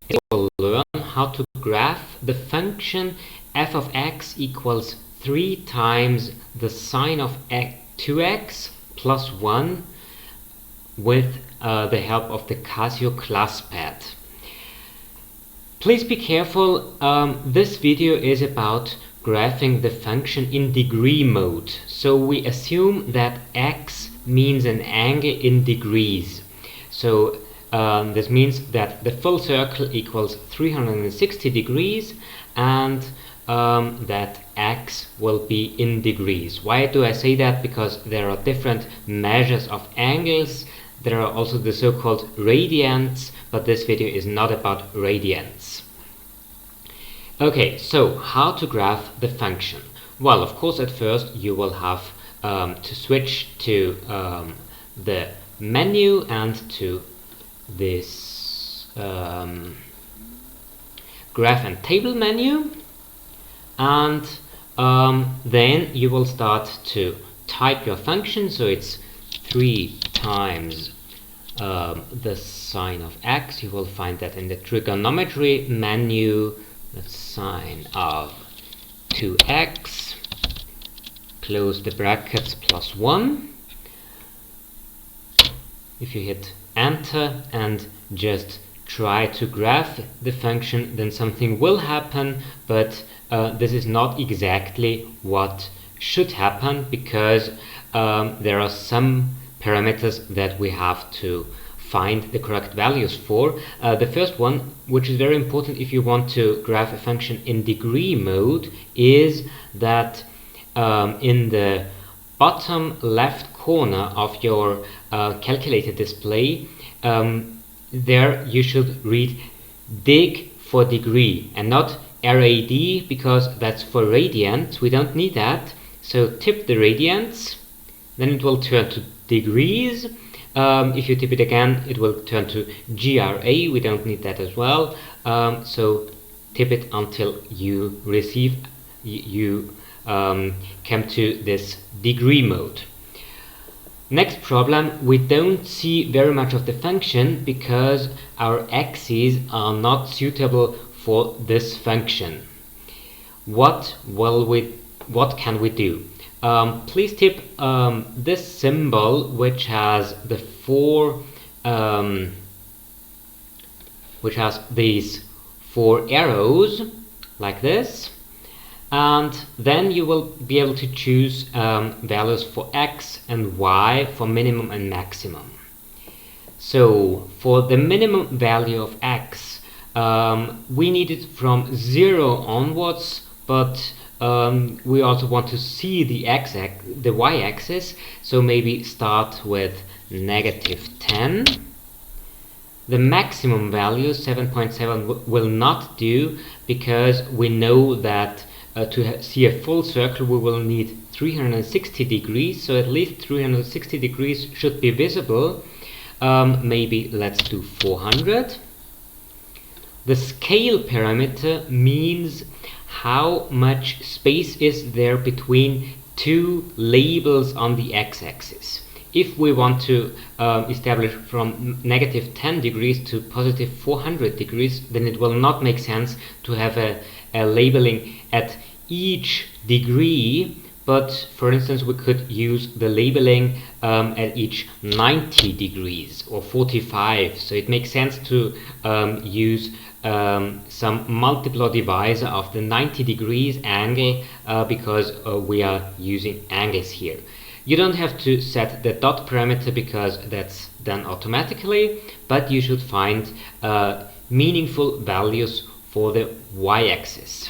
we'll learn how to graph the function f of x equals 3 times the sine of 2x plus 1 with the help of the Casio Classpad. Please be careful, this video is about graphing the function in degree mode. So we assume that x means an angle in degrees. So this means that the full circle equals 360 degrees and that x will be in degrees. Why do I say that? Because there are different measures of angles. There are also the so-called radians, but this video is not about radians. Okay, so how to graph the function? Well, of course, at first you will have to switch to the menu and to this graph and table menu, and then you will start to type your function. So it's 3 times the sine of x. You will find that in the trigonometry menu. The sine of 2x, close the brackets, plus 1. If you hit enter and just try to graph the function, then something will happen, but this is not exactly what should happen, because there are some parameters that we have to find the correct values for. The first one, which is very important if you want to graph a function in degree mode, is that in the bottom left corner of your calculator display, there you should read dig for degree and not RAD, because that's for radians. We don't need that. So tip the radians, then it will turn to degrees. If you tip it again, it will turn to GRA. We don't need that as well. So tip it until you come to this degree mode. Next problem, we don't see very much of the function because our axes are not suitable for this function. What can we do? Please tip this symbol, which has the which has these 4 arrows like this, and then you will be able to choose values for x and y for minimum and maximum. So for the minimum value of x, we need it from 0 onwards, but we also want to see the y-axis, so maybe start with -10. The maximum value 7.7 will not do, because we know that to see a full circle we will need 360 degrees, so at least 360 degrees should be visible. Maybe let's do 400. The scale parameter means how much space is there between 2 labels on the x-axis. If we want to establish from -10 degrees to positive 400 degrees, then it will not make sense to have a labeling at each degree, but for instance we could use the labeling at each 90 degrees or 45. So it makes sense to use some multiplier divisor of the 90 degrees angle, because we are using angles here. You don't have to set the dot parameter because that's done automatically, but you should find meaningful values for the y-axis.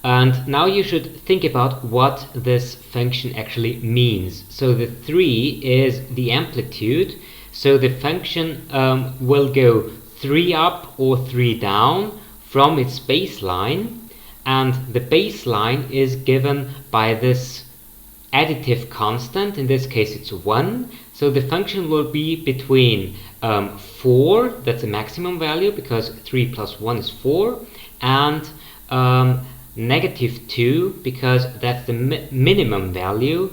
And now you should think about what this function actually means. So the 3 is the amplitude, so the function will go 3 up or 3 down from its baseline, and the baseline is given by this additive constant. In this case it's 1, so the function will be between 4, that's the maximum value because 3 plus 1 is 4, and -2 because that's the minimum value,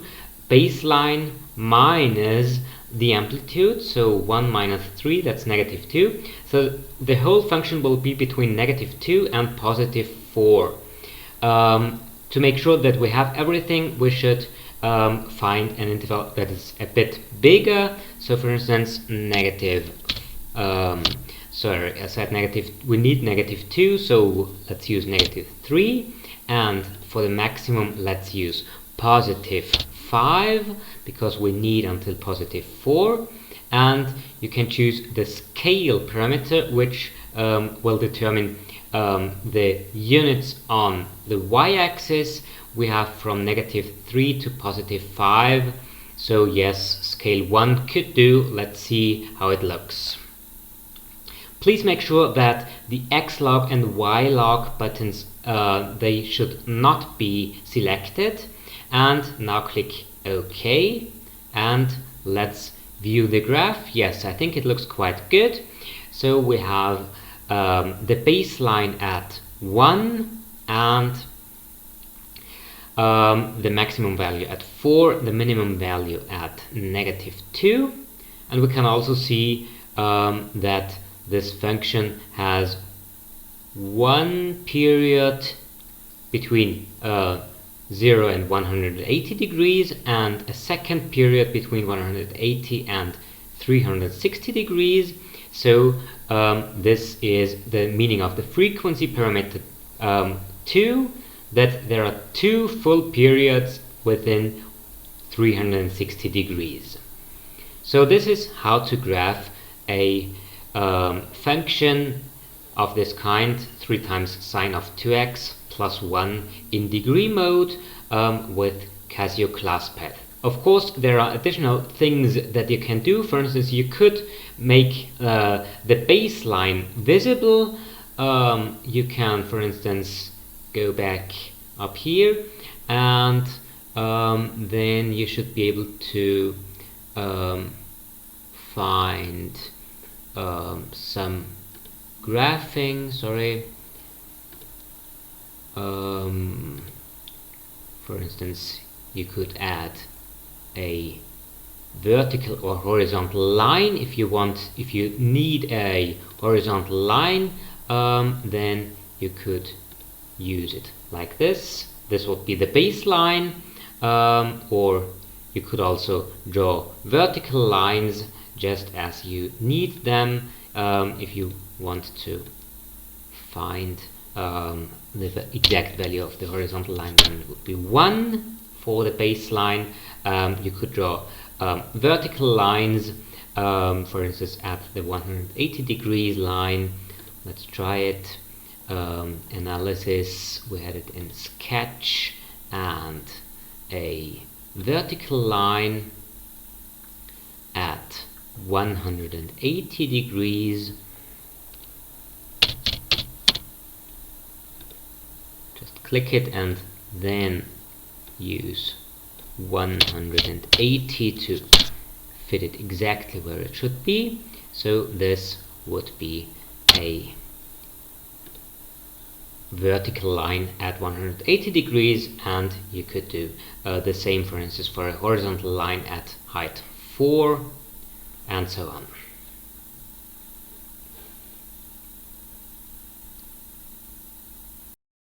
baseline minus the amplitude, so 1 minus 3, that's negative 2. So the whole function will be between negative 2 and positive 4. To make sure that we have everything, we should find an interval that is a bit bigger. So for instance, negative, sorry, I said negative, we need negative 2, so let's use negative 3. And for the maximum, let's use positive 5, because we need until positive 4. And you can choose the scale parameter, which will determine the units on the y-axis. We have from negative 3 to positive 5. So yes, scale 1 could do. Let's see how it looks. Please make sure that the X log and Y log buttons, they should not be selected. And now click OK. And let's view the graph. Yes, I think it looks quite good. So we have the baseline at 1 and the maximum value at 4, the minimum value at negative 2. And we can also see that this function has one period between 0 and 180 degrees and a second period between 180 and 360 degrees. So this is the meaning of the frequency parameter 2, that there are 2 full periods within 360 degrees. So this is how to graph a function of this kind, 3 times sine of 2x plus 1 in degree mode with Casio Classpad. Of course, there are additional things that you can do. For instance, you could make the baseline visible. You can, for instance, go back up here, and then you should be able to find some graphing. Sorry. For instance, you could add a vertical or horizontal line if you need a horizontal line. Then you could use it like this. This would be the baseline, or you could also draw vertical lines just as you need them. If you want to find the exact value of the horizontal line, then it would be 1 for the baseline. You could draw vertical lines, for instance at the 180 degrees line. Let's try it. Analysis, we had it in sketch, and a vertical line at 180 degrees. Just click it and then use 180 to fit it exactly where it should be. So this would be a vertical line at 180 degrees, and you could do the same, for instance, for a horizontal line at height 4, and so on.